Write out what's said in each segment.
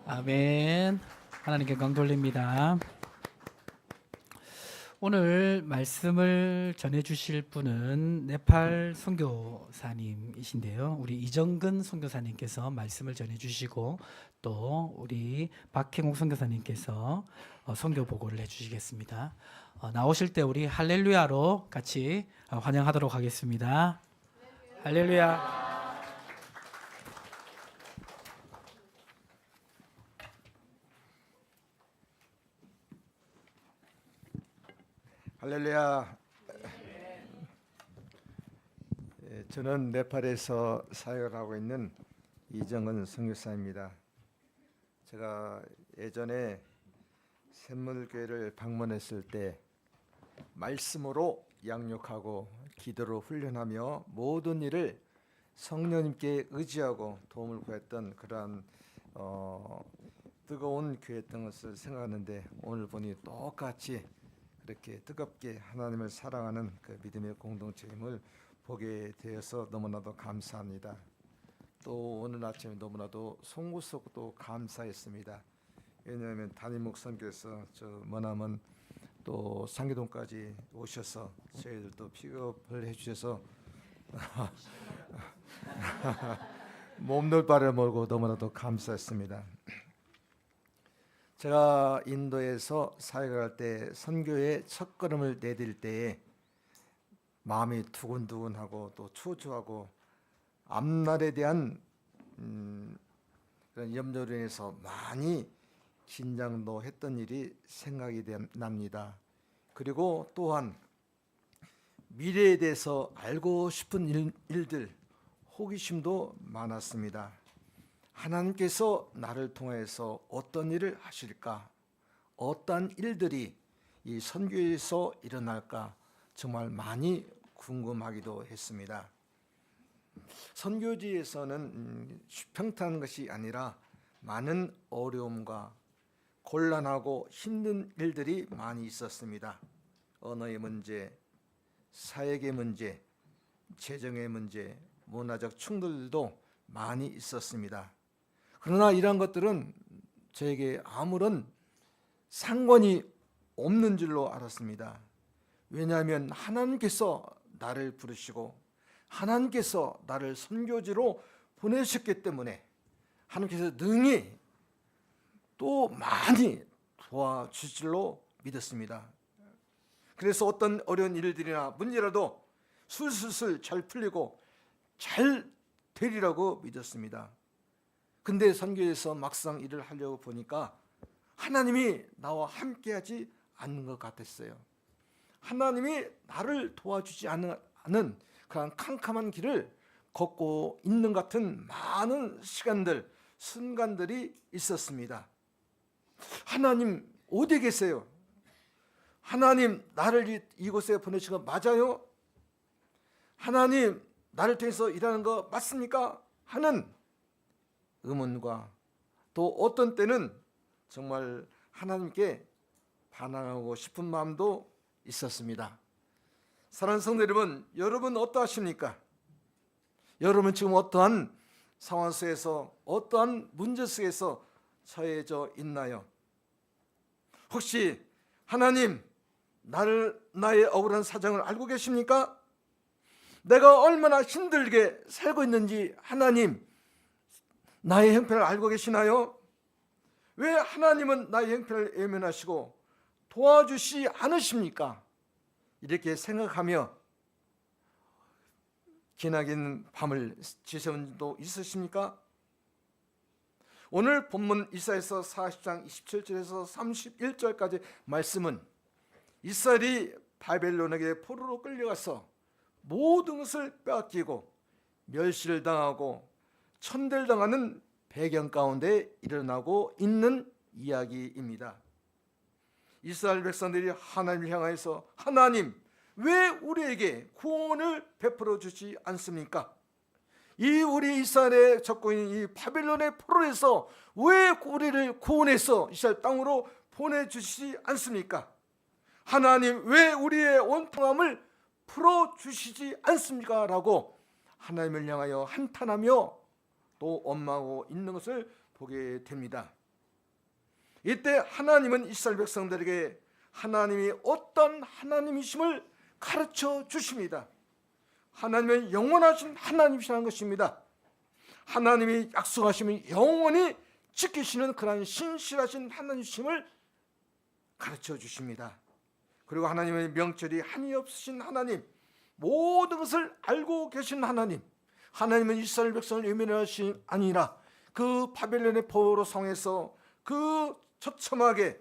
아멘. 하나님께 영광 돌립니다. 오늘 말씀을 전해 주실 분은 네팔 선교사님이신데요. 우리 이정근 선교사님께서 말씀을 전해 주시고 또 우리 박행옥 선교사님께서 선교 보고를 해 주시겠습니다. 나오실 때 우리 할렐루야로 같이 환영하도록 하겠습니다. 할렐루야. 할렐루야. 저는 네팔에서 사역을 하고 있는 이정은 선교사입니다. 제가 예전에 샘물교회를 방문했을 때 말씀으로 양육하고 기도로 훈련하며 모든 일을 성령님께 의지하고 도움을 구했던 그러한 뜨거운 교회였던 것을 생각하는데 오늘 보니 똑같이 이렇게 뜨겁게 하나님을 사랑하는 그 믿음의 공동체임을 보게 되어서 너무나도 감사합니다. 또 오늘 아침에 너무나도 송구스럽고 감사했습니다. 왜냐하면 담임 목사님께서 저 머나먼 또 상계동까지 오셔서 저희들도 픽업을 해주셔서 몸둘바를 몰고 너무나도 감사했습니다. 제가 인도에서 사역을 할 때 선교의 첫걸음을 내딜 때에 마음이 두근두근하고 또 초조하고 앞날에 대한 그런 염려로 인해서 많이 긴장도 했던 일이 생각이 납니다. 그리고 또한 미래에 대해서 알고 싶은 일들, 호기심도 많았습니다. 하나님께서 나를 통해서 어떤 일을 하실까? 어떤 일들이 이 선교에서 일어날까? 정말 많이 궁금하기도 했습니다. 선교지에서는 평탄한 것이 아니라 많은 어려움과 곤란하고 힘든 일들이 많이 있었습니다. 언어의 문제, 사역의 문제, 재정의 문제, 문화적 충돌도 많이 있었습니다. 그러나 이러한 것들은 저에게 아무런 상관이 없는 줄로 알았습니다. 왜냐하면 하나님께서 나를 부르시고 하나님께서 나를 선교지로 보내셨기 때문에 하나님께서 능히 또 많이 도와주실 줄로 믿었습니다. 그래서 어떤 어려운 일들이나 문제라도 술술술 잘 풀리고 잘 되리라고 믿었습니다. 근데 선교에서 막상 일을 하려고 보니까 하나님이 나와 함께하지 않는 것 같았어요. 하나님이 나를 도와주지 않는 그런 캄캄한 길을 걷고 있는 같은 많은 시간들, 순간들이 있었습니다. 하나님 어디 계세요? 하나님 나를 이곳에 보내신 거 맞아요? 하나님 나를 통해서 일하는 거 맞습니까? 하는 의문과 또 어떤 때는 정말 하나님께 반항하고 싶은 마음도 있었습니다. 사랑하는 성도 여러분 어떠하십니까? 여러분 지금 어떠한 상황 속에서 어떠한 문제 속에서 처해져 있나요? 혹시 하나님 나의 억울한 사정을 알고 계십니까? 내가 얼마나 힘들게 살고 있는지 하나님 나의 형편을 알고 계시나요? 왜 하나님은 나의 형편을 외면하시고 도와주시 않으십니까? 이렇게 생각하며 기나긴 밤을 지새운 적도 있으십니까? 오늘 본문 이사야서 40장 27절에서 31절까지 말씀은 이스라엘이 바벨론에게 포로로 끌려가서 모든 것을 빼앗기고 멸시를 당하고 천대를 당하는 배경 가운데 일어나고 있는 이야기입니다. 이스라엘 백성들이 하나님을 향하여서 하나님 왜 우리에게 구원을 베풀어 주지 않습니까? 이 우리 이스라엘에 적고 있는 이 바벨론의 포로에서 왜 우리를 구원해서 이스라엘 땅으로 보내주시지 않습니까? 하나님 왜 우리의 원통함을 풀어주시지 않습니까? 라고 하나님을 향하여 한탄하며 또 원망하고 있는 것을 보게 됩니다. 이때 하나님은 이스라엘 백성들에게 하나님이 어떤 하나님이심을 가르쳐 주십니다. 하나님은 영원하신 하나님이시라는 것입니다. 하나님이 약속하시면 영원히 지키시는 그러한 신실하신 하나님이심을 가르쳐 주십니다. 그리고 하나님의 명철이 한이 없으신 하나님, 모든 것을 알고 계신 하나님, 하나님은 이스라엘 백성을 외면하신 것이 아니라 그 바벨론의 포로 성에서 그 처참하게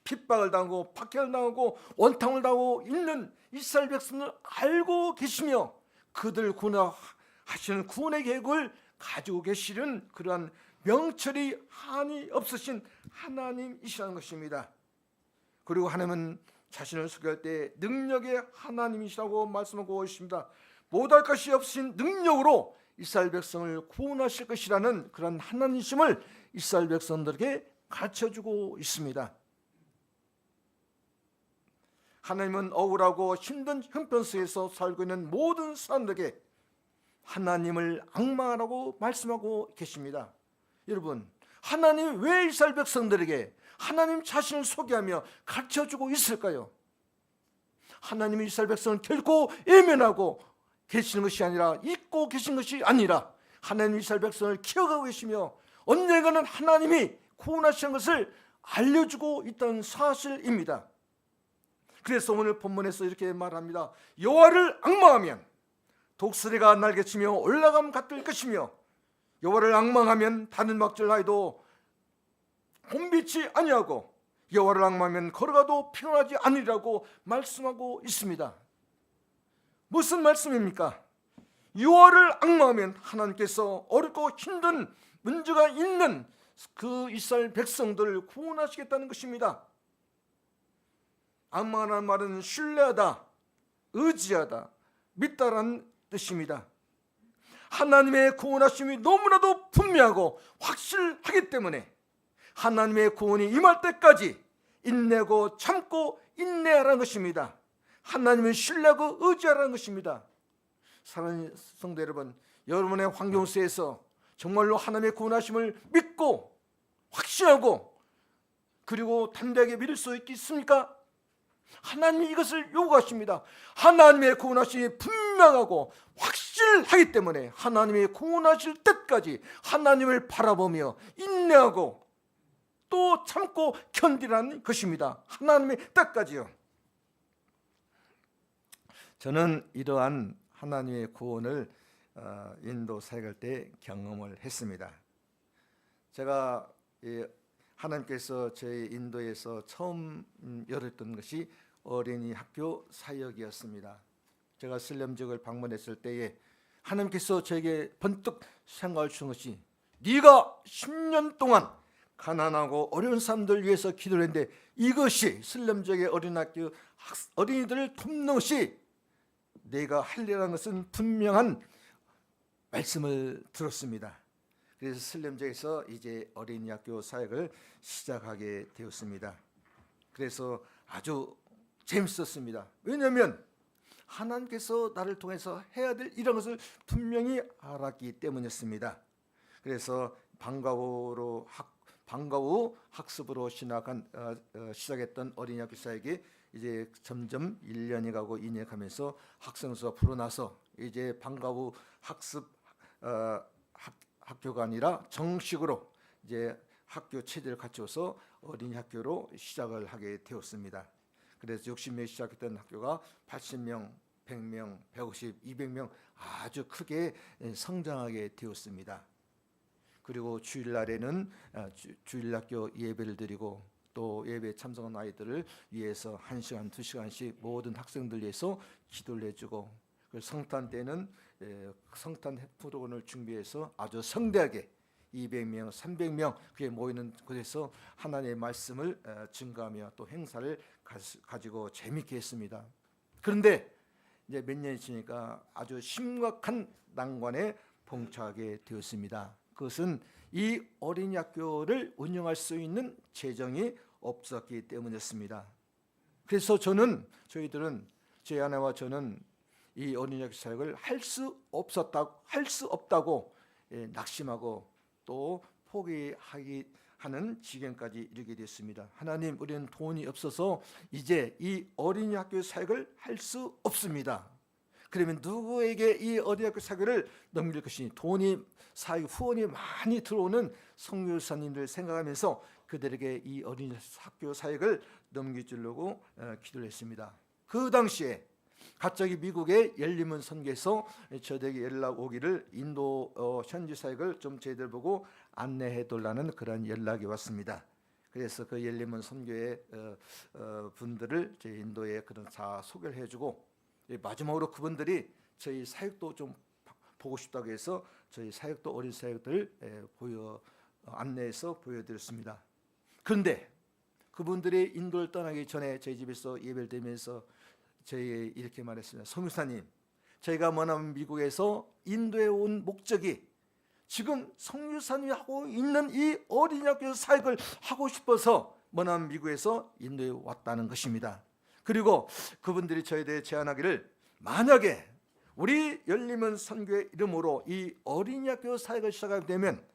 핍박을 당하고 박해를 당하고 원탕을 당하고 있는 이스라엘 백성을 알고 계시며 그들 구원하시는 구원의 계획을 가지고 계시는 그러한 명철이 한이 없으신 하나님이시라는 것입니다. 그리고 하나님은 자신을 소개할 때 능력의 하나님이시라고 말씀하고 있습니다. 못할 것이 없으신 능력으로 이스라엘 백성을 구원하실 것이라는 그런 하나님이심을 이스라엘 백성들에게 가르쳐주고 있습니다. 하나님은 억울하고 힘든 형편 속에서 살고 있는 모든 사람들에게 하나님을 앙망하라고 말씀하고 계십니다. 여러분, 하나님이 왜 이스라엘 백성들에게 하나님 자신을 소개하며 가르쳐주고 있을까요? 하나님이 이스라엘 백성을 결코 외면하고 계시는 것이 아니라 잊고 계신 것이 아니라 하나님이 이스라엘 백성을 기억하고 계시며 언젠가는 하나님이 구원하시는 것을 알려주고 있다는 사실입니다. 그래서 오늘 본문에서 이렇게 말합니다. 여호와를 앙망하면 독수리가 날개치며 올라감 같을 것이며 여호와를 앙망하면 다른 막질 나이도 봄빛이 아니하고 여호와를 앙망하면 걸어가도 피곤하지 않으리라고 말씀하고 있습니다. 무슨 말씀입니까? 여호와를 앙망하면 하나님께서 어렵고 힘든 문제가 있는 그 이스라엘 백성들을 구원하시겠다는 것입니다. 앙망하는 말은 신뢰하다, 의지하다, 믿다라는 뜻입니다. 하나님의 구원하심이 너무나도 분명하고 확실하기 때문에 하나님의 구원이 임할 때까지 인내고 참고 인내하라는 것입니다. 하나님을 신뢰하고 의지하라는 것입니다. 사랑하는 성도 여러분, 여러분의 환경 속에서 정말로 하나님의 구원하심을 믿고 확신하고 그리고 담대하게 믿을 수 있겠습니까? 하나님이 이것을 요구하십니다. 하나님의 구원하심이 분명하고 확실하기 때문에 하나님이 구원하실 때까지 하나님을 바라보며 인내하고 또 참고 견디라는 것입니다. 하나님의 때까지요. 저는 이러한 하나님의 구원을 인도 사역할 때 경험을 했습니다. 제가 하나님께서 저희 인도에서 처음 열었던 것이 어린이 학교 사역이었습니다. 제가 슬렘 지역을 방문했을 때에 하나님께서 저에게 번뜩 생각을 주신 것이 네가 10년 동안 가난하고 어려운 사람들 위해서 기도를 했는데 이것이 슬렘 지역의 어린이학교 어린이들을 돕는 것이 내가 할 일이라는 것은 분명한 말씀을 들었습니다. 그래서 슬렘 지역에서 이제 어린이 학교 사역을 시작하게 되었습니다. 그래서 아주 재밌었습니다. 왜냐하면 하나님께서 나를 통해서 해야 될 이런 것을 분명히 알았기 때문이었습니다. 그래서 방과 후 학습으로 시작했던 어린이 학교 사역이 이제 점점 1년이 가고 2년이 가면서 학생수가 불어나서 이제 방과 후 학습 학교가 아니라 정식으로 이제 학교 체제를 갖춰서 어린이 학교로 시작을 하게 되었습니다. 그래서 60명 시작했던 학교가 80명, 100명, 150, 200명 아주 크게 성장하게 되었습니다. 그리고 주일날에는 주일학교 예배를 드리고 또 예배에 참석한 아이들을 위해서 1시간, 2시간씩 모든 학생들 위해서 기도를 해주고 성탄 때는 성탄 프로그램을 준비해서 아주 성대하게 200명, 300명 그게 모이는 곳에서 하나님의 말씀을 증거하며 또 행사를 가지고 재밌게 했습니다. 그런데 이제 몇 년이 지나니까 아주 심각한 난관에 봉착하게 되었습니다. 그것은 이 어린이 학교를 운영할 수 있는 재정이 없었기 때문이었습니다. 그래서 저희들은 제 아내와 저는 이 어린이 학교 사역을 할 수 없다고 낙심하고 또 포기하기 하는 지경까지 이르게 됐습니다. 하나님, 우리는 돈이 없어서 이제 이 어린이 학교 사역을 할 수 없습니다. 그러면 누구에게 이 어린이 학교 사역을 넘길 것이니, 돈이 사역 후원이 많이 들어오는 선교사님들 생각하면서 그들에게 이 어린이 학교 사역을 넘겨주려고 기도를 했습니다. 그 당시에 갑자기 미국의 열림문 선교에서 저에게 연락 오기를 인도 현지 사역을 좀 저희들 보고 안내해 달라는 그런 연락이 왔습니다. 그래서 그 열림문 선교의 분들을 저희 인도에 그런 다 소개를 해주고, 마지막으로 그분들이 저희 사역도 좀 보고 싶다고 해서 저희 사역도 어린 사역들 안내해서 보여드렸습니다. 그런데 그분들이 인도를 떠나기 전에 저희 집에서 예배를 드리면서 저희 이렇게 말했습니다. 성교사님, 저희가 머나먼 미국에서 인도에 온 목적이 지금 성교사님이 하고 있는 이 어린이학교 사역을 하고 싶어서 머나먼 미국에서 인도에 왔다는 것입니다. 그리고 그분들이 저희에 대해 제안하기를, 만약에 우리 열림은 선교의 이름으로 이 어린이학교 사역을 시작하게 되면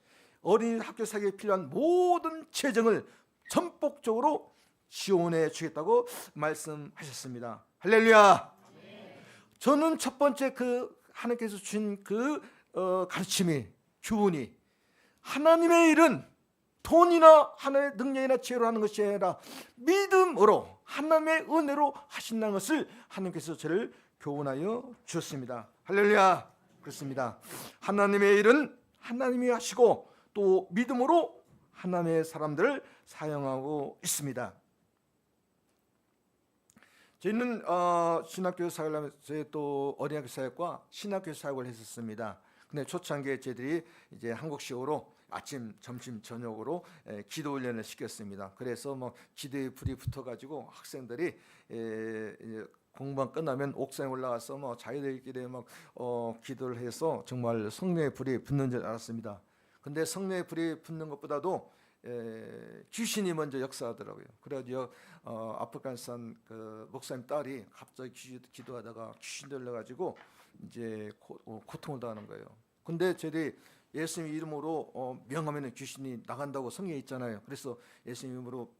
어린이학교 사역에 필요한 모든 재정을 전폭적으로 지원해 주겠다고 말씀하셨습니다. 할렐루야. 저는 첫 번째 하나님께서 주신 가르침이, 교훈이, 하나님의 일은 돈이나 하나님의 능력이나 지혜로 하는 것이 아니라 믿음으로 하나님의 은혜로 하신다는 것을 하나님께서 저를 교훈하여 주셨습니다. 할렐루야. 그렇습니다. 하나님의 일은 하나님이 하시고 또 믿음으로 하나님의 사람들을 사용하고 있습니다. 저희는 신학교 사역을 하면서 저희 또 어린이학교 사역과 신학교 사역을 했었습니다. 근데 초창기에 저희들이 이제 한국식으로 아침, 점심, 저녁으로 기도 훈련을 시켰습니다. 그래서 뭐 기도의 불이 붙어가지고 학생들이 공부가 끝나면 옥상에 올라가서 뭐 자기들끼리 막 기도를 해서 정말 성령의 불이 붙는 줄 알았습니다. 근데 성령의 불이 붙는 것보다도 귀신이 먼저 역사하더라고요. 그래가지고 아프가니스탄 그 목사님 딸이 갑자기 기도하다가 귀신 들려가지고 이제 고통을 당하는 거예요. 근데 저희들이 예수님 이름으로 명하면 귀신이 나간다고 성경에 있잖아요. 그래서 예수님 이름으로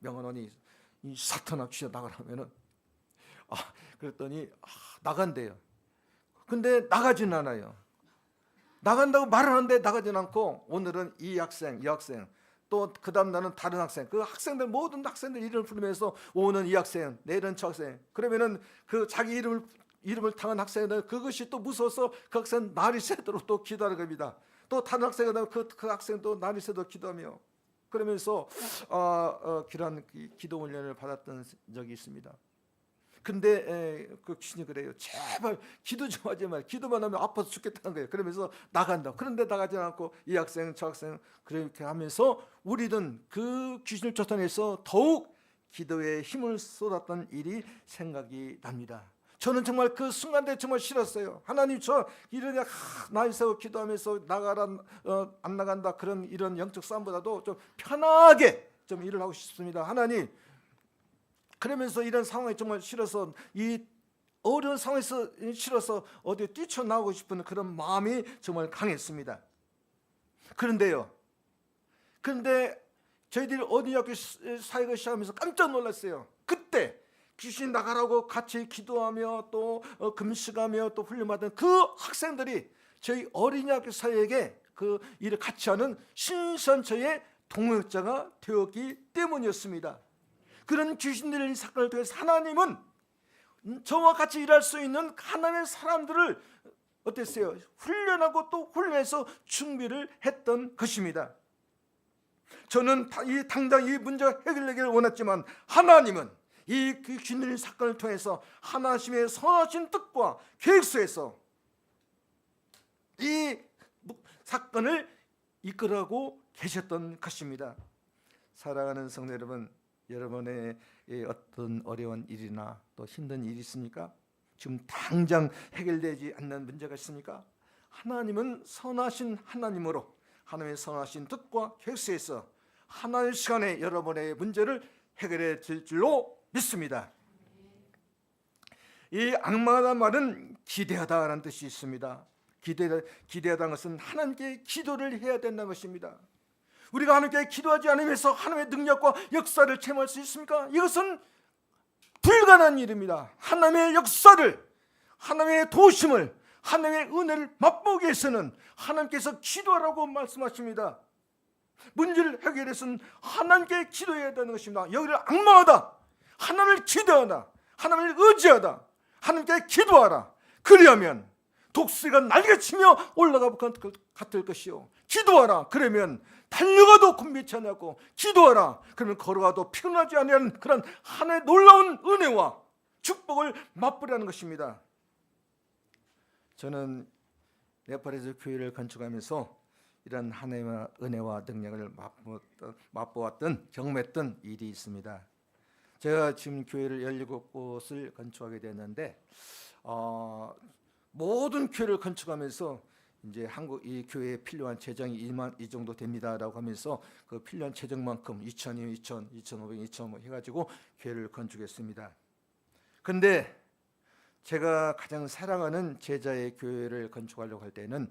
명하노니 이 사탄아 귀신 나가라면은 그랬더니 나간대요. 근데 나가진 않아요. 나간다고 말하는데 나가진 않고, 오늘은 이 학생 또 그 다음 날은 다른 학생, 그 학생들 모든 학생들 이름을 부르면서 오는 이 학생, 내일은 저 학생, 그러면은 그 자기 이름을 당한 학생은 그것이 또 무서워서 그 학생 날이 새도록 또 기도하는 겁니다. 또 다른 학생은 그 학생도 날이 새도록 기도하며, 그러면서 그런 기도 훈련을 받았던 적이 있습니다. 근데 그 귀신이 그래요. 제발 기도 좀 하지 말. 기도만 하면 아파서 죽겠다는 거예요. 그러면서 나간다. 그런데 나가지 않고 이 학생 저 학생 그렇게 하면서 우리는 그 귀신을 쫓아내서 더욱 기도에 힘을 쏟았던 일이 생각이 납니다. 저는 정말 그 순간에 정말 싫었어요. 하나님, 저 이런 나이 세워 기도하면서 나가라 안 나간다 그런 이런 영적 싸움보다도 좀 편하게 좀 일을 하고 싶습니다. 하나님, 그러면서 이런 상황이 정말 싫어서, 이 어려운 상황에서 싫어서 어디에 뛰쳐나오고 싶은 그런 마음이 정말 강했습니다. 그런데 저희들이 어린이학교 사역을 시작하면서 깜짝 놀랐어요. 그때 귀신 나가라고 같이 기도하며 또 금식하며 또 훈련받은 그 학생들이 저희 어린이학교 사역에 그 일을 같이 하는 신선처의 동역자가 되었기 때문이었습니다. 그런 귀신들의 사건을 통해서 하나님은 저와 같이 일할 수 있는 하나님의 사람들을 어땠어요? 훈련하고 또 훈련해서 준비를 했던 것입니다. 저는 당장 이 문제가 해결되기를 원했지만 하나님은 이 귀신들의 사건을 통해서 하나님의 선하신 뜻과 계획서에서 이 사건을 이끌어가고 계셨던 것입니다. 사랑하는 성도 여러분, 여러분의 어떤 어려운 일이나 또 힘든 일이 있습니까? 지금 당장 해결되지 않는 문제가 있습니까? 하나님은 선하신 하나님으로 하나님의 선하신 뜻과 계획서에서 하나의 시간에 여러분의 문제를 해결해 줄 줄로 믿습니다. 이 악마라는 말은 기대하다라는 뜻이 있습니다. 기대하다는 것은 하나님께 기도를 해야 된다는 것입니다. 우리가 하나님께 기도하지 않으면서 하나님의 능력과 역사를 체험할 수 있습니까? 이것은 불가능한 일입니다. 하나님의 역사를, 하나님의 도우심을, 하나님의 은혜를 맛보기 위해서는 하나님께서 기도하라고 말씀하십니다. 문제를 해결해서는 하나님께 기도해야 되는 것입니다. 여기를 앙망하다, 하나님을 기도하다, 하나님을 의지하다, 하나님께 기도하라. 그리하면 독수리가 날개치며 올라가 같을 것이요, 기도하라. 그러면 달려가도 곤비치 않고, 기도하라. 그러면 걸어가도 피곤하지 않는 그런 하나님의 놀라운 은혜와 축복을 맛보려는 것입니다. 저는 네팔에서 교회를 건축하면서 이런 하나님의 은혜와 능력을 맛보았던 경험했던 일이 있습니다. 제가 지금 교회를 17곳을 건축하게 됐는데 모든 교회를 건축하면서 이제 한국 이 교회에 필요한 재정이 이 정도 됩니다라고 하면서 그 필요한 재정만큼 2,000, 2,000, 2,500, 2,000 해가지고 교회를 건축했습니다. 근데 제가 가장 사랑하는 제자의 교회를 건축하려고 할 때는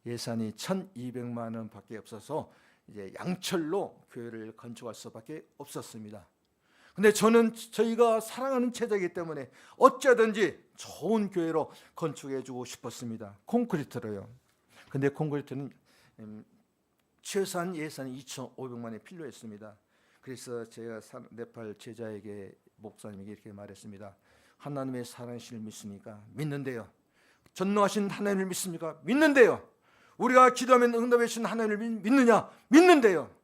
예산이 1,200만 원밖에 없어서 이제 양철로 교회를 건축할 수밖에 없었습니다. 근데 저는 저희가 사랑하는 제자이기 때문에 어찌하든지 좋은 교회로 건축해주고 싶었습니다. 콘크리트로요. 근데 콘크리트는 최소한 예산이 2,500만 원이 필요했습니다. 그래서 제가 네팔 제자에게, 목사님에게 이렇게 말했습니다. 하나님의 살아계심을 믿습니까? 믿는데요. 전능하신 하나님을 믿습니까? 믿는데요. 우리가 기도하면 응답해 주신 하나님을 믿느냐? 믿는데요.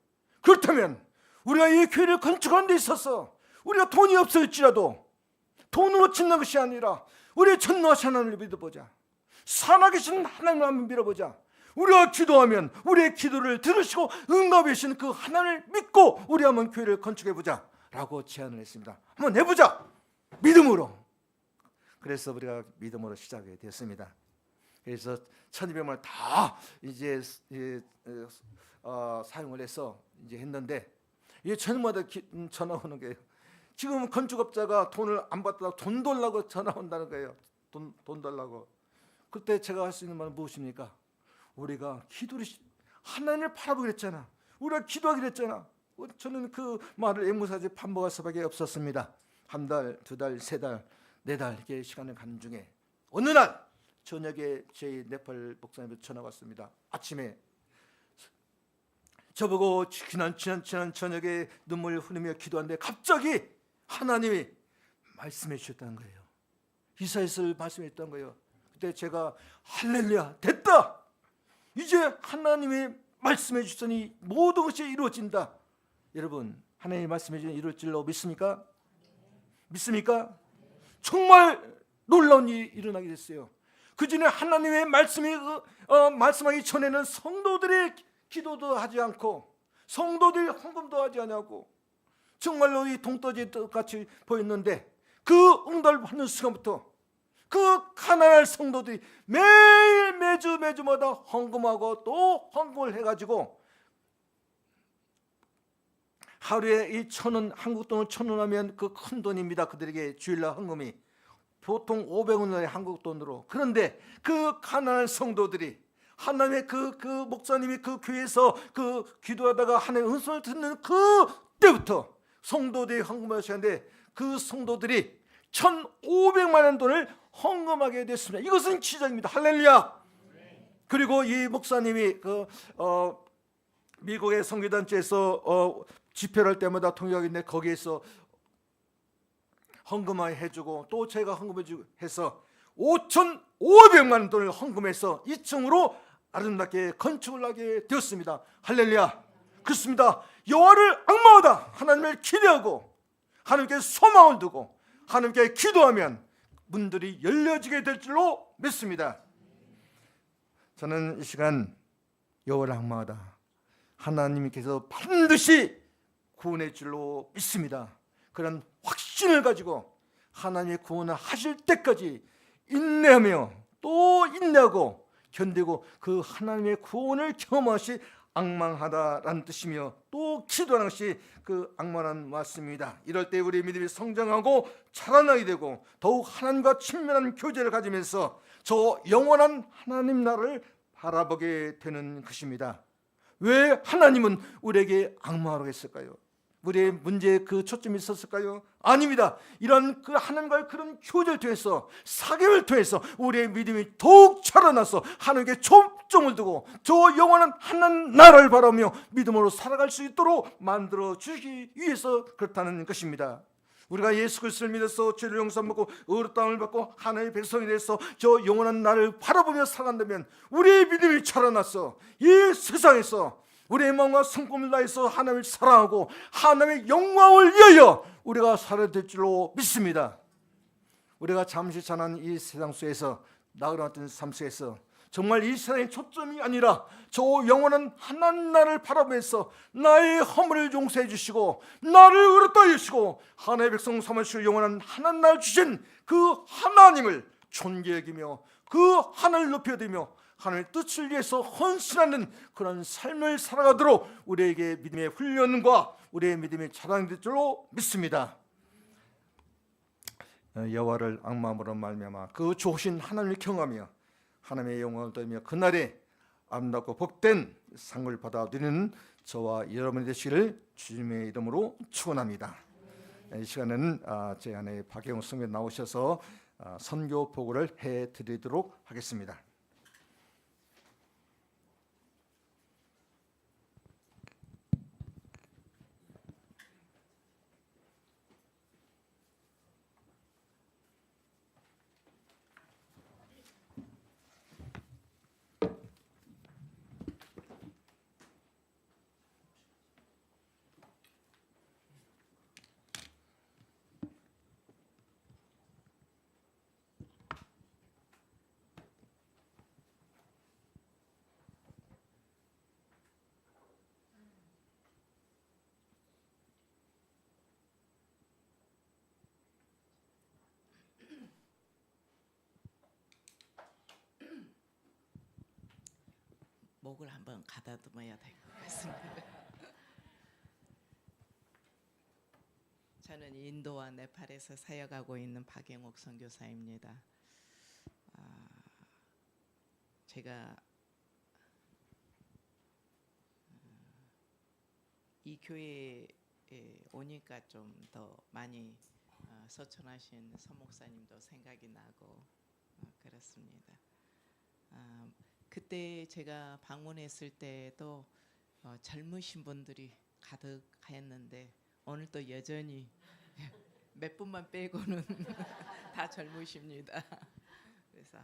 그렇다면 우리가 이 교회를 건축하는 데 있어서 우리가 돈이 없을지라도 돈으로 짓는 것이 아니라 우리의 전능하신 하나님을 믿어보자. 살아계신 하나님을 한번 믿어보자. 우리가 기도하면 우리의 기도를 들으시고 응답해 주신 그 하나님을 믿고 우리 한번 교회를 건축해보자 라고 제안을 했습니다. 한번 해보자. 믿음으로. 그래서 우리가 믿음으로 시작이 됐습니다. 그래서 1,200만 다 이제 사용을 해서 이제 했는데, 이게 저녁마다 전화 오는 거예요. 지금 건축업자가 돈을 안 받다가 돈 달라고 전화 온다는 거예요. 돈 달라고. 그때 제가 할 수 있는 말은 무엇입니까? 우리가 기도를 하나님을 바라보기로 했잖아. 우리가 기도하기로 했잖아. 저는 그 말을 앵무새같이 반복할 수밖에 없었습니다. 한 달, 두 달, 세 달, 네 달 이렇게 시간을 가는 중에 어느 날 저녁에 제 네팔 목사님한테 전화가 왔습니다. 아침에 저보고 지난 저녁에 눈물 흘리며 기도하는데 갑자기 하나님이 말씀해 주셨다는 거예요. 이사야서를 말씀해 주셨다는 거예요. 그때 제가 할렐루야, 됐다. 이제 하나님이 말씀해 주셨으니 모든 것이 이루어진다. 여러분, 하나님이 말씀해 주신 이룰 줄로 믿습니까? 믿습니까? 정말 놀라운 일이 일어나게 됐어요. 그 전에 하나님의 말씀이 말씀하기 전에는 성도들이 기도도 하지 않고 성도들이 헌금도 하지 않냐고 정말로 이 동떨어지 같이 보였는데, 그 응답을 받는 순간부터 그 가난한 성도들이 매주마다 헌금하고 또 헌금을 해가지고 하루에 이 1,000원, 한국 돈을 1,000원 하면 그 큰 돈입니다. 그들에게 주일날 헌금이 보통 500원의 한국 돈으로. 그런데 그 가난한 성도들이 하나님의 그 목사님이 그 교회에서 그 기도하다가 하나님의 은총을 듣는 그 때부터 성도들이 헌금하시는데 그 성도들이 1,500만 원 돈을 헌금하게 됐습니다. 이것은 기적입니다. 할렐루야. 그리고 이 목사님이 미국의 선교단체에서 집회를 할 때마다 통역인데 거기에서 헌금을 해주고 또 제가 헌금해주고 해서 5,500만 원 돈을 헌금해서 2층으로 아름답게 건축을 하게 되었습니다. 할렐루야. 그렇습니다. 여호와를 앙망하다, 하나님을 기대하고 하나님께 소망을 두고 하나님께 기도하면 문들이 열려지게 될 줄로 믿습니다. 저는 이 시간 여호와를 앙망하다, 하나님께서 반드시 구원의 줄로 믿습니다. 그런 확신을 가지고 하나님의 구원을 하실 때까지 인내하며 또 인내하고 견디고 그 하나님의 구원을 경험하시 앙망하다라는 뜻이며 또 기도하는 것이 그 앙망한 말씀입니다. 이럴 때 우리의 믿음이 성장하고 자라나게 되고 더욱 하나님과 친밀한 교제를 가지면서 저 영원한 하나님 나라를 바라보게 되는 것입니다. 왜 하나님은 우리에게 앙망하라고 했을까요? 우리의 문제에 그 초점이 있었을까요? 아닙니다. 이런 그 하나님과의 그런 교제를 통해서 사귐을 통해서 우리의 믿음이 더욱 자라나서 하나님께 초점을 두고 저 영원한 하나님 나라를 바라며 믿음으로 살아갈 수 있도록 만들어 주시기 위해서 그렇다는 것입니다. 우리가 예수 그리스도를 믿어서 죄를 용서받고 의롭다함을 받고 하나님의 백성이 돼서 저 영원한 나를 바라보며 살아간다면 우리의 믿음이 자라나서 이 세상에서 우리의 마음과 성품을 다해서 하나님을 사랑하고 하나님의 영광을 위하여 우리가 살아야 될 줄로 믿습니다. 우리가 잠시 사는 이 세상 속에서 나그네 같은 삶 속에서 정말 이 세상의 초점이 아니라 저 영원한 하나님 나라를 바라보면서 나의 허물을 용서해 주시고 나를 의롭다 해주시고 하나님의 백성 삼으시고 영원한 하나님 나라를 주신 그 하나님을 존귀 여기며 그 하나님을 높여드리며 하나님의 뜻을 위해서 헌신하는 그런 삶을 살아가도록 우리에게 믿음의 훈련과 우리의 믿음의 자랑이 될 줄로 믿습니다. 여호와를 앙망함으로 말미암아 그 좋으신 하나님을 경험하며 하나님의 영광을 돌며 그날에 아름답고 복된 상을 받아 누리는 저와 여러분이 되시기를 주님의 이름으로 축원합니다. 이 시간에는 제 아내 박영우 선교사 나오셔서 선교 보고를 해드리도록 하겠습니다. 목을 한번 가다듬어야 될 것 같습니다. 저는 인도와 네팔에서 사역하고 있는 박영옥 선교사입니다. 제가 이 교회에 오니까 좀 더 많이 서천하신 서목사님도 생각이 나고 그렇습니다. 그때 제가 방문했을 때도 젊으신 분들이 가득했는데 오늘 또 여전히 몇 분만 빼고는 다 젊으십니다. 그래서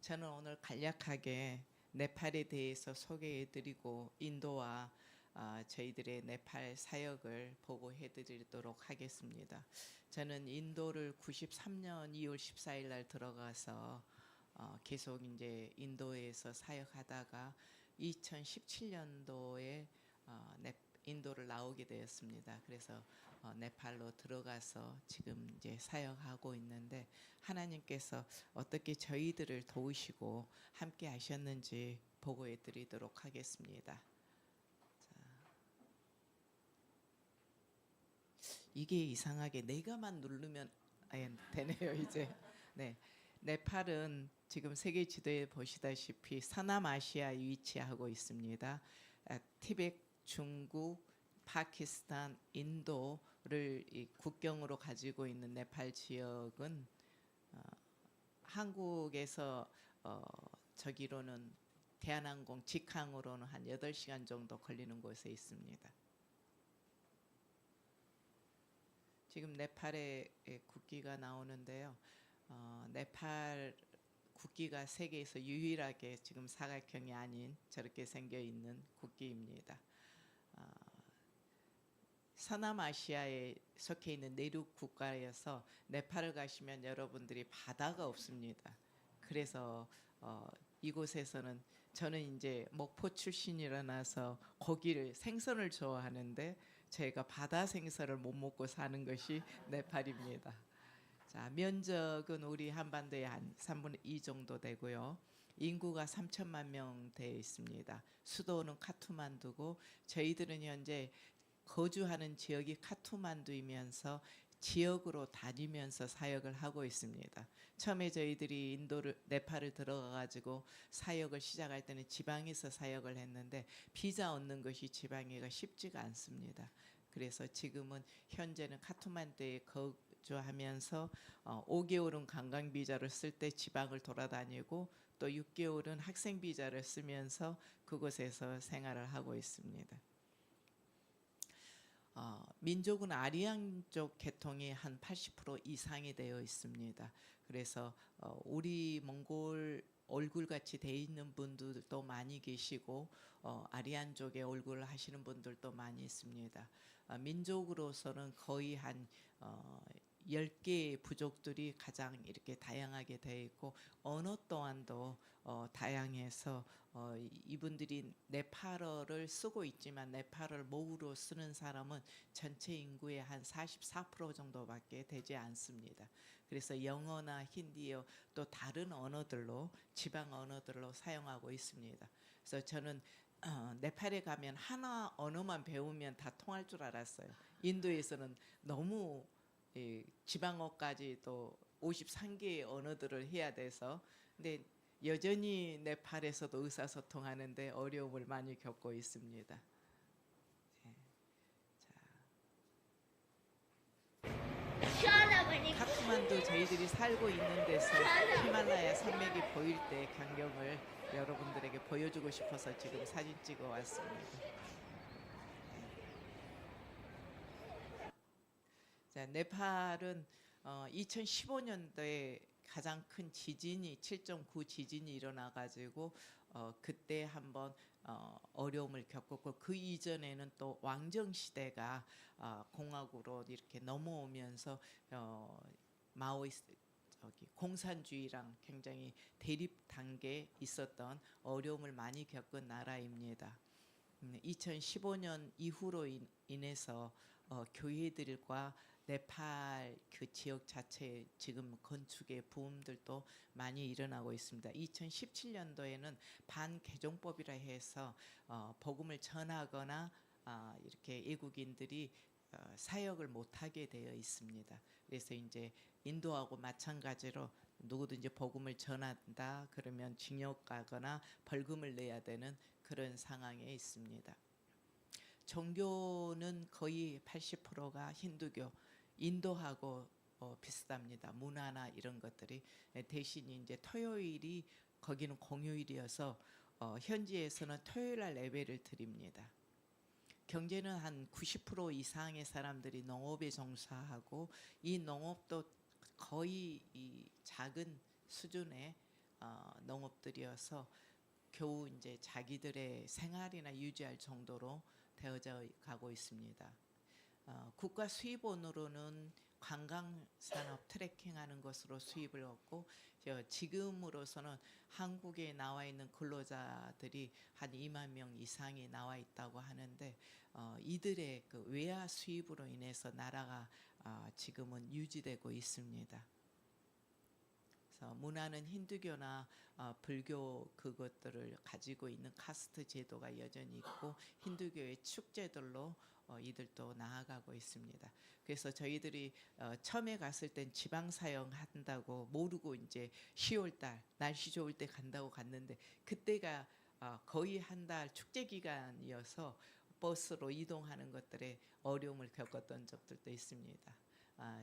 저는 오늘 간략하게 네팔에 대해서 소개해드리고 인도와 저희들의 네팔 사역을 보고해드리도록 하겠습니다. 저는 인도를 93년 2월 14일 날 들어가서 계속 이제 인도에서 사역하다가 2017년도에 인도를 나오게 되었습니다. 그래서 네팔로 들어가서 지금 이제 사역하고 있는데 하나님께서 어떻게 저희들을 도우시고 함께 하셨는지 보고해 드리도록 하겠습니다. 이게 이상하게 내가만 누르면 되네요 이제. 네, 네팔은 지금 세계 지도에 보시다시피 서남아시아에 위치하고 있습니다. 티베트, 중국, 파키스탄, 인도를 이 국경으로 가지고 있는 네팔 지역은 한국에서 저기로는 대한항공 직항으로는 한 8시간 정도 걸리는 곳에 있습니다. 지금 네팔의 국기가 나오는데요. 네팔 국기가 세계에서 유일하게 지금 사각형이 아닌 저렇게 생겨 있는 국기입니다. 서남아시아에 속해 있는 내륙 국가여서 네팔을 가시면 여러분들이 바다가 없습니다. 그래서 이곳에서는 저는 이제 목포 출신이라서 고기를 생선을 좋아하는데 제가 바다 생선을 못 먹고 사는 것이 네팔입니다. 자, 면적은 우리 한반도의 한 3분의 2 정도 되고요. 인구가 3천만 명 되어 있습니다. 수도는 카투만두고 저희들은 현재 거주하는 지역이 카투만두이면서 지역으로 다니면서 사역을 하고 있습니다. 처음에 저희들이 네팔을 들어가 가지고 사역을 시작할 때는 지방에서 사역을 했는데 비자 얻는 것이 지방에가 쉽지가 않습니다. 그래서 지금은 현재는 카투만두에 거주하면서 5개월은 관광 비자를 쓸 때 지방을 돌아다니고 또 6개월은 학생 비자를 쓰면서 그곳에서 생활을 하고 있습니다. 민족은 아리안 쪽 계통이 한 80% 이상이 되어 있습니다. 그래서 우리 몽골 얼굴같이 돼 있는 분들도 많이 계시고 아리안 쪽에 얼굴을 하시는 분들도 많이 있습니다. 민족으로서는 거의 한 10개의 부족들이 가장 이렇게 다양하게 되어 있고 언어 또한도 다양해서 이분들이 네팔어를 쓰고 있지만 네팔어를 모국어로 쓰는 사람은 전체 인구의 한 44% 정도밖에 되지 않습니다. 그래서 영어나 힌디어 또 다른 언어들로 지방 언어들로 사용하고 있습니다. 그래서 저는 네팔에 가면 하나 언어만 배우면 다 통할 줄 알았어요. 인도에서는 너무 지방어까지 또 53개의 언어들을 해야 돼서 근데 여전히 네팔에서도 의사소통하는데 어려움을 많이 겪고 있습니다. 카트만두 저희들이 살고 있는 데서 히말라야 산맥이 보일 때 광경을 여러분들에게 보여주고 싶어서 지금 사진 찍어 왔습니다. 자, 네팔은 2015년도에 가장 큰 지진이 7.9 지진이 일어나 가지고 그때 한번 어려움을 겪었고 그 이전에는 또 왕정 시대가 공화국으로 이렇게 넘어오면서 마오이스트 공산주의랑 굉장히 대립 단계에 있었던 어려움을 많이 겪은 나라입니다. 2015년 이후로 인해서 교회들과 네팔 그 지역 자체에 지금 건축의 부흥들도 많이 일어나고 있습니다. 2017년도에는 반개종법이라 해서 복음을 전하거나 이렇게 외국인들이 사역을 못하게 되어 있습니다. 그래서 이제 인도하고 마찬가지로 누구든지 복음을 전한다 그러면 징역 가거나 벌금을 내야 되는 그런 상황에 있습니다. 종교는 거의 80%가 힌두교, 인도하고 비슷합니다. 문화나 이런 것들이 대신 이제 토요일이 거기는 공휴일이어서 현지에서는 토요일 날 예배를 드립니다. 경제는 한 90% 이상의 사람들이 농업에 종사하고 이 농업도 거의 이 작은 수준의 농업들이어서 겨우 이제 자기들의 생활이나 유지할 정도로 되어져 가고 있습니다. 국가 수입원으로는 관광 산업 트래킹하는 것으로 수입을 얻고 지금으로서는 한국에 나와 있는 근로자들이 한 2만 명 이상이 나와 있다고 하는데 이들의 그 외화 수입으로 인해서 나라가 지금은 유지되고 있습니다. 그래서 문화는 힌두교나 불교 그것들을 가지고 있는 카스트 제도가 여전히 있고 힌두교의 축제들로 이들도 나아가고 있습니다. 그래서 저희들이 처음에 갔을 땐 지방 사역 한다고 모르고 이제 10월달 날씨 좋을 때 간다고 갔는데 그때가 거의 한 달 축제 기간이어서 버스로 이동하는 것들에 어려움을 겪었던 적들도 있습니다.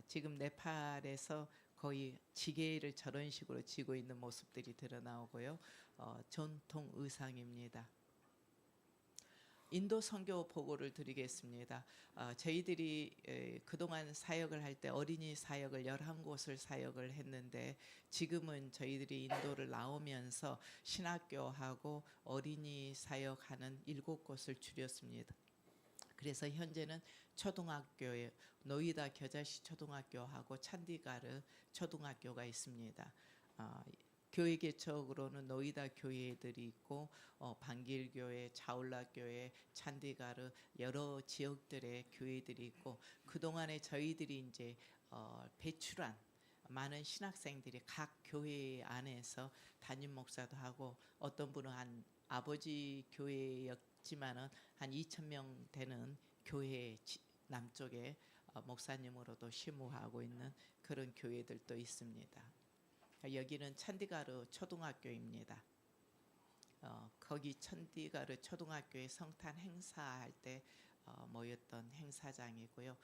지금 네팔에서 거의 지게를 저런 식으로 지고 있는 모습들이 드러나오고요. 전통 의상입니다. 인도 선교 보고를 드리겠습니다. 저희들이 그동안 사역을 할 때 어린이 사역을 11곳을 사역을 했는데 지금은 저희들이 인도를 나오면서 신학교하고 어린이 사역하는 7곳을 줄였습니다. 그래서 현재는 초등학교에 노이다 겨자시 초등학교하고 찬디가르 초등학교가 있습니다. 교회 개척으로는 노이다 교회들이 있고 반길교회, 자울라교회, 찬디가르 여러 지역들의 교회들이 있고 그 동안에 저희들이 이제 배출한 많은 신학생들이 각 교회 안에서 담임 목사도 하고 어떤 분은 한 아버지 교회였지만은 한 2,000명 되는 교회 남쪽에 목사님으로도 심우하고 있는 그런 교회들도 있습니다. 여기는 찬디가르 초등학교입니다. 거기 찬디가르 초등학교에 성탄 행사할 때 모였던 행사장이고요.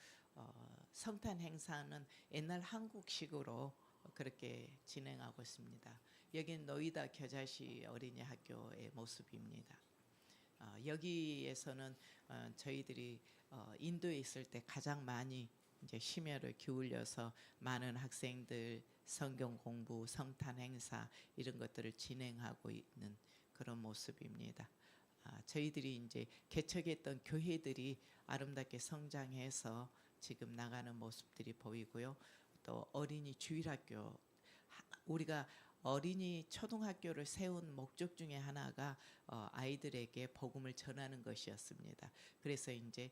성탄 행사는 옛날 한국식으로 그렇게 진행하고 있습니다. 여기는 노이다 겨자시 어린이 학교의 모습입니다. 여기에서는 저희들이 인도에 있을 때 가장 많이 이제 심혈을 기울여서 많은 학생들 성경 공부, 성탄 행사 이런 것들을 진행하고 있는 그런 모습입니다. 저희들이 이제 개척했던 교회들이 아름답게 성장해서 지금 나가는 모습들이 보이고요. 또 어린이 주일학교, 우리가 어린이 초등학교를 세운 목적 중에 하나가 아이들에게 복음을 전하는 것이었습니다. 그래서 이제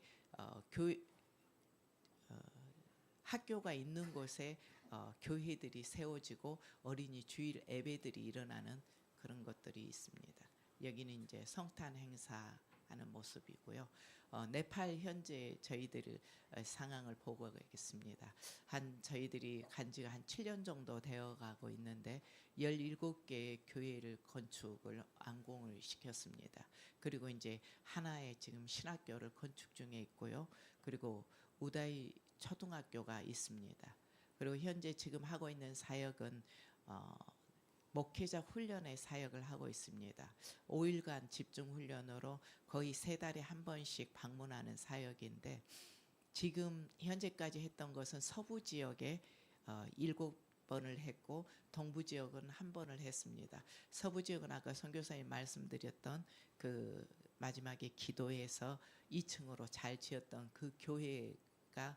학교가 있는 곳에 교회들이 세워지고 어린이 주일 예배들이 일어나는 그런 것들이 있습니다. 여기는 이제 성탄 행사하는 모습이고요. 네팔 현재 저희들 상황을 보고 가겠습니다. 저희들이 간 지가 한 7년 정도 되어 가고 있는데 17개의 교회를 건축을 완공을 시켰습니다. 그리고 이제 하나의 지금 신학교를 건축 중에 있고요. 그리고 우다이 초등학교가 있습니다. 그리고 현재 지금 하고 있는 사역은 목회자 훈련의 사역을 하고 있습니다. 5일간 집중 훈련으로 거의 3달에 한 번씩 방문하는 사역인데 지금 현재까지 했던 것은 서부 지역에 7번을 했고 동부 지역은 1번을 했습니다. 서부 지역은 아까 선교사님 말씀드렸던 그 마지막에 기도해서 2층으로 잘 지었던 그 교회가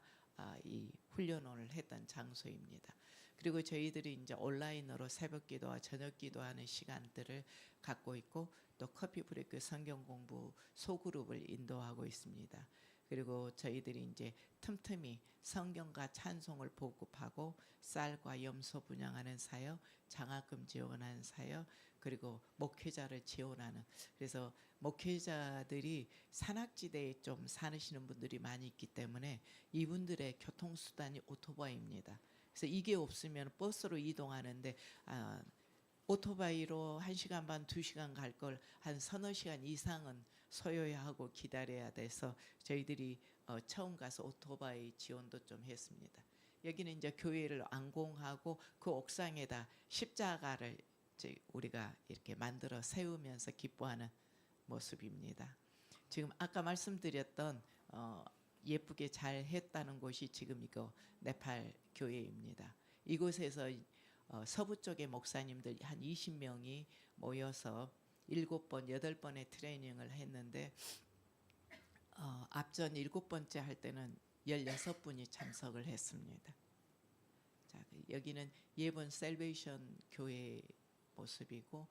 이 훈련을 했던 장소입니다. 그리고 저희들이 이제 온라인으로 새벽 기도와 저녁 기도하는 시간들을 갖고 있고 또 커피 브레이크 성경 공부 소그룹을 인도하고 있습니다. 그리고 저희들이 이제 틈틈이 성경과 찬송을 보급하고 쌀과 염소 분양하는 사역, 장학금 지원하는 사역, 그리고 목회자를 지원하는, 그래서 목회자들이 산악지대에 좀 사시는 분들이 많이 있기 때문에 이분들의 교통수단이 오토바이입니다. 그래서 이게 없으면 버스로 이동하는데 오토바이로 1시간 반, 2시간 갈 걸 한 서너 시간 이상은 소요해야 하고 기다려야 돼서 저희들이 처음 가서 오토바이 지원도 좀 했습니다. 여기는 이제 교회를 완공하고 그 옥상에다 십자가를 이제 우리가 이렇게 만들어 세우면서 기뻐하는 모습입니다. 지금 아까 말씀드렸던 예쁘게 잘 했다는 곳이 지금 이거 네팔 교회입니다. 이곳에서 서부 쪽의 목사님들 한 20명이 모여서 7번, 8번의 트레이닝을 했는데 앞전 7번째 할 때는 16분이 참석을 했습니다. 자, 여기는 예번 셀베이션 교회 모습이고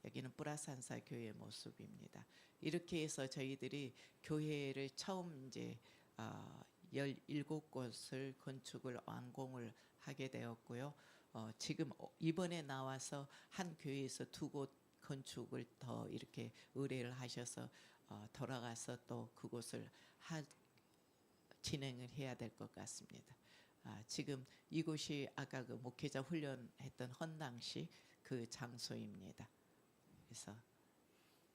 여기는 뿌라산사 교회 모습입니다. 이렇게 해서 저희들이 교회를 처음 이제 17곳을 건축을 완공을 하게 되었고요. 지금 이번에 나와서 한 교회에서 2곳 건축을 더 이렇게 의뢰를 하셔서 돌아가서 또 그곳을 진행을 해야 될 것 같습니다. 지금 이곳이 아까 그 목회자 훈련했던 헌당시 그 장소입니다. 그래서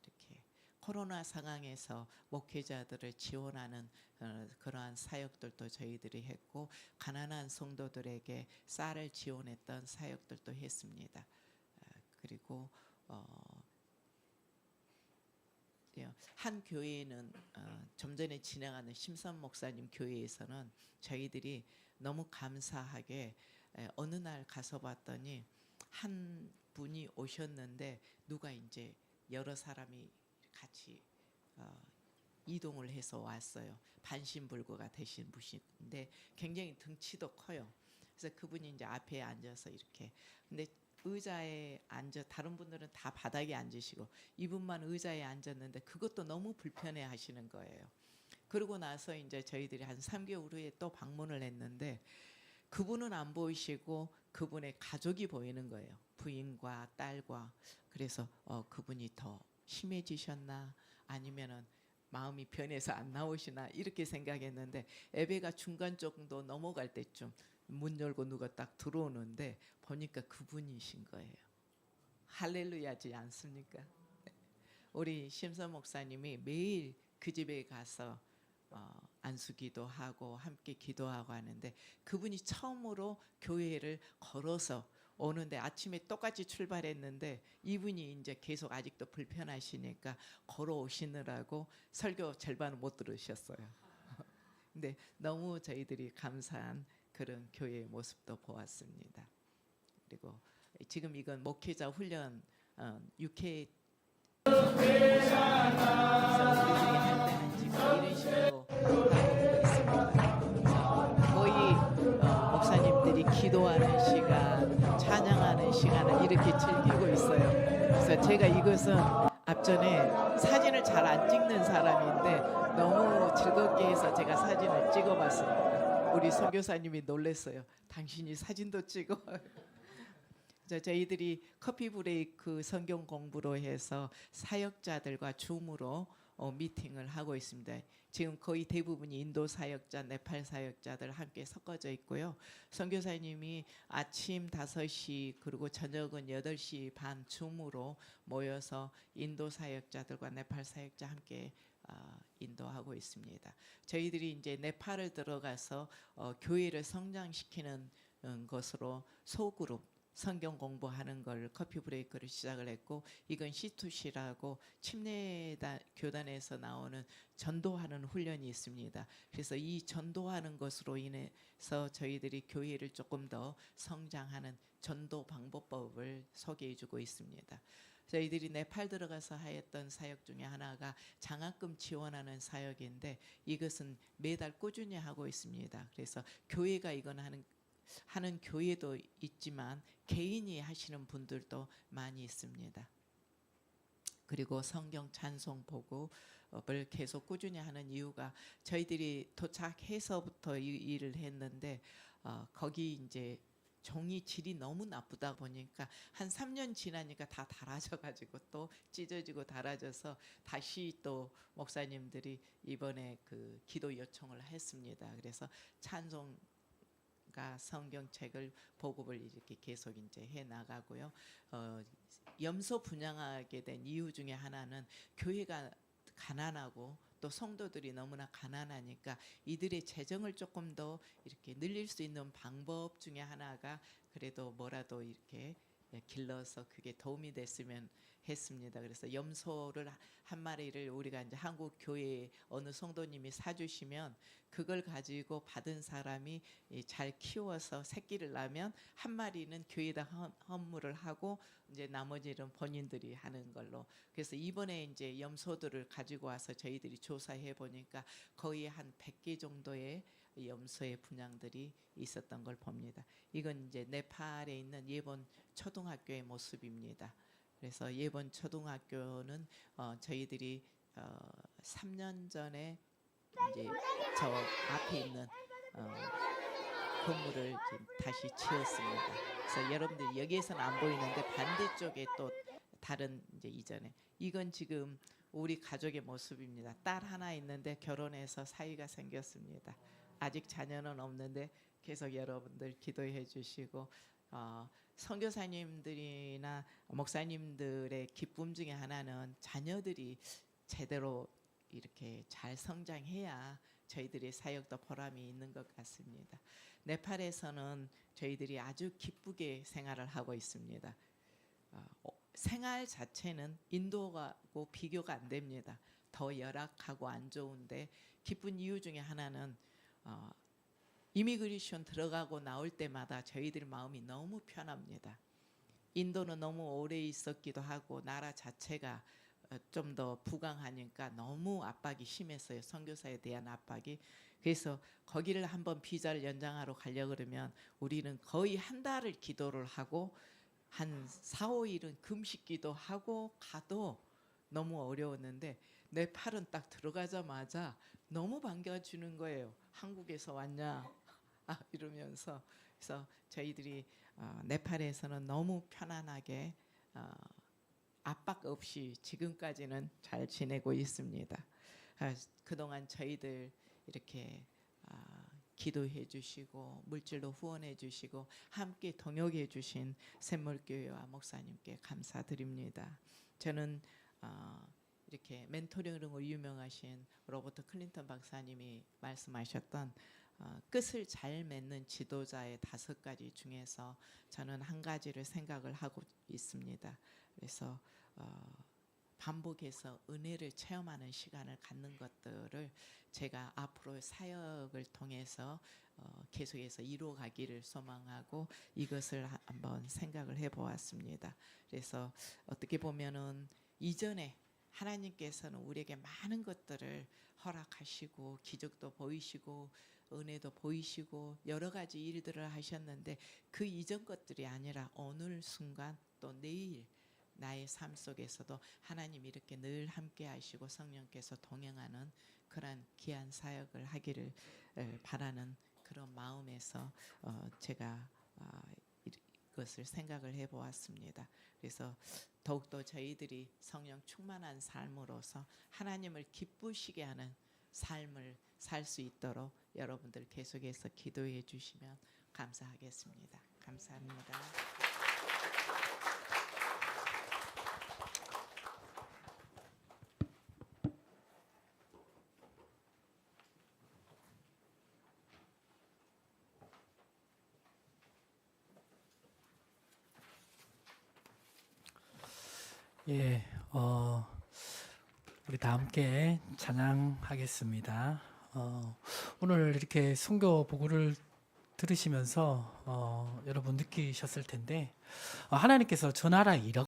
이렇게 코로나 상황에서 목회자들을 지원하는 그러한 사역들도 저희들이 했고 가난한 성도들에게 쌀을 지원했던 사역들도 했습니다. 그리고 한 교회는 좀 전에 진행하는 심선 목사님 교회에서는 저희들이 너무 감사하게 어느 날 가서 봤더니 한 분이 오셨는데 누가 이제 여러 사람이 같이 이동을 해서 왔어요. 반신불구가 되신 분인데 굉장히 등치도 커요. 그래서 그분이 이제 앞에 앉아서 이렇게 근데 의자에 앉아 다른 분들은 다 바닥에 앉으시고 이분만 의자에 앉았는데 그것도 너무 불편해 하시는 거예요. 그러고 나서 이제 저희들이 한 3개월 후에 또 방문을 했는데 그분은 안 보이시고 그분의 가족이 보이는 거예요. 부인과 딸과. 그래서 그분이 더 심해지셨나 아니면은 마음이 변해서 안 나오시나 이렇게 생각했는데 예배가 중간 정도 넘어갈 때쯤 문 열고 누가 딱 들어오는데 보니까 그분이신 거예요. 할렐루야지 않습니까? 우리 심선 목사님이 매일 그 집에 가서 안수기도 하고 함께 기도하고 하는데 그분이 처음으로 교회를 걸어서 오는데 아침에 똑같이 출발했는데 이분이 이제 계속 아직도 불편하시니까 걸어오시느라고 설교 절반은 못 들으셨어요. 근데 너무 저희들이 감사한 그런 교회의 모습도 보았습니다. 그리고 지금 이건 목회자 훈련 6회 우리들이 할 때는 지금 이런 식으로 하고 있습니다. 거의 목사님들이 기도하는 시간, 찬양하는 시간을 이렇게 즐기고 있어요. 그래서 제가 이것은 앞전에 사진을 잘 안 찍는 사람인데 너무 즐겁게 해서 제가 사진을 찍어봤습니다. 우리 선교사님이 놀랐어요. 당신이 사진도 찍어. 저희들이 커피 브레이크 성경 공부로 해서 사역자들과 줌으로 미팅을 하고 있습니다. 지금 거의 대부분이 인도 사역자, 네팔 사역자들 함께 섞어져 있고요. 선교사님이 아침 5시 그리고 저녁은 8시 반 줌으로 모여서 인도 사역자들과 네팔 사역자 함께 인도하고 있습니다. 저희들이 이제 네팔을 들어가서 교회를 성장시키는 것으로 소그룹 성경 공부하는 걸 커피 브레이크를 시작을 했고 이건 C2C라고 침례 교단에서 나오는 전도하는 훈련이 있습니다. 그래서 이 전도하는 것으로 인해서 저희들이 교회를 조금 더 성장하는 전도 방법법을 소개해주고 있습니다. 저희들이 네팔 들어가서 하였던 사역 중에 하나가 장학금 지원하는 사역인데 이것은 매달 꾸준히 하고 있습니다. 그래서 교회가 이건 하는 교회도 있지만 개인이 하시는 분들도 많이 있습니다. 그리고 성경 찬송 복음을 계속 꾸준히 하는 이유가 저희들이 도착해서부터 이 일을 했는데 거기 이제 종이 질이 너무 나쁘다 보니까 한 3년 지나니까 다 달아져가지고 또 찢어지고 달아져서 다시 또 목사님들이 이번에 그 기도 요청을 했습니다. 그래서 찬송 성경책을 보급을 이렇게 계속 이제 해 나가고요. 염소 분양하게 된 이유 중에 하나는 교회가 가난하고 또 성도들이 너무나 가난하니까 이들의 재정을 조금 더 이렇게 늘릴 수 있는 방법 중에 하나가 그래도 뭐라도 이렇게 길러서 그게 도움이 됐으면 했습니다. 그래서 염소를 한 마리를 우리가 이제 한국 교회에 어느 성도님이 사주시면 그걸 가지고 받은 사람이 잘 키워서 새끼를 낳으면 한 마리는 교회에다 헌물을 하고 이제 나머지는 본인들이 하는 걸로. 그래서 이번에 이제 염소들을 가지고 와서 저희들이 조사해 보니까 거의 한 100개 정도의 염소의 분양들이 있었던 걸 봅니다. 이건 이제 네팔에 있는 예본 초등학교의 모습입니다. 그래서 예본 초등학교는 저희들이 3년 전에 이제 저 앞에 있는 건물을 지금 다시 지었습니다. 그래서 여러분들 여기에서는 안 보이는데 반대쪽에 또 다른 이제 이전에 이건 지금 우리 가족의 모습입니다. 딸 하나 있는데 결혼해서 사이가 생겼습니다. 아직 자녀는 없는데 계속 여러분들 기도해 주시고 선교사님들이나 목사님들의 기쁨 중에 하나는 자녀들이 제대로 이렇게 잘 성장해야 저희들의 사역도 보람이 있는 것 같습니다. 네팔에서는 저희들이 아주 기쁘게 생활을 하고 있습니다. 생활 자체는 인도하고 비교가 안 됩니다. 더 열악하고 안 좋은데 기쁜 이유 중에 하나는 이미그레이션 들어가고 나올 때마다 저희들 마음이 너무 편합니다. 인도는 너무 오래 있었기도 하고 나라 자체가 좀 더 부강하니까 너무 압박이 심했어요. 선교사에 대한 압박이. 그래서 거기를 한번 비자를 연장하러 가려고 그러면 우리는 거의 한 달을 기도를 하고 한 4, 5일은 금식기도 하고 가도 너무 어려웠는데 네팔은 딱 들어가자마자 너무 반겨주는 거예요. 한국에서 왔냐? 이러면서 그래서 저희들이 네팔에서는 너무 편안하게 압박 없이 지금까지는 잘 지내고 있습니다. 그동안 저희들 이렇게 기도해 주시고 물질로 후원해 주시고 함께 동역해 주신 샘물교회와 목사님께 감사드립니다. 저는 이렇게 멘토링으로 유명하신 로버트 클린턴 박사님이 말씀하셨던 끝을 잘 맺는 지도자의 5가지 중에서 저는 한 가지를 생각을 하고 있습니다. 그래서 반복해서 은혜를 체험하는 시간을 갖는 것들을 제가 앞으로 사역을 통해서 계속해서 이루어가기를 소망하고 이것을 한번 생각을 해보았습니다. 그래서 어떻게 보면은 이전에 하나님께서는 우리에게 많은 것들을 허락하시고 기적도 보이시고 은혜도 보이시고 여러 가지 일들을 하셨는데 그 이전 것들이 아니라 오늘 순간 또 내일 나의 삶 속에서도 하나님 이렇게 늘 함께 하시고 성령께서 동행하는 그런 귀한 사역을 하기를 바라는 그런 마음에서 제가 이것을 생각을 해보았습니다. 그래서 더욱더 저희들이 성령 충만한 삶으로서 하나님을 기쁘시게 하는 삶을 살 수 있도록 여러분들 계속해서 기도해 주시면 감사하겠습니다. 감사합니다. 예, 우리 다 함께 찬양하겠습니다. 오늘 이렇게 선교 보고를 들으시면서 여러분 느끼셨을 텐데 하나님께서 저 나라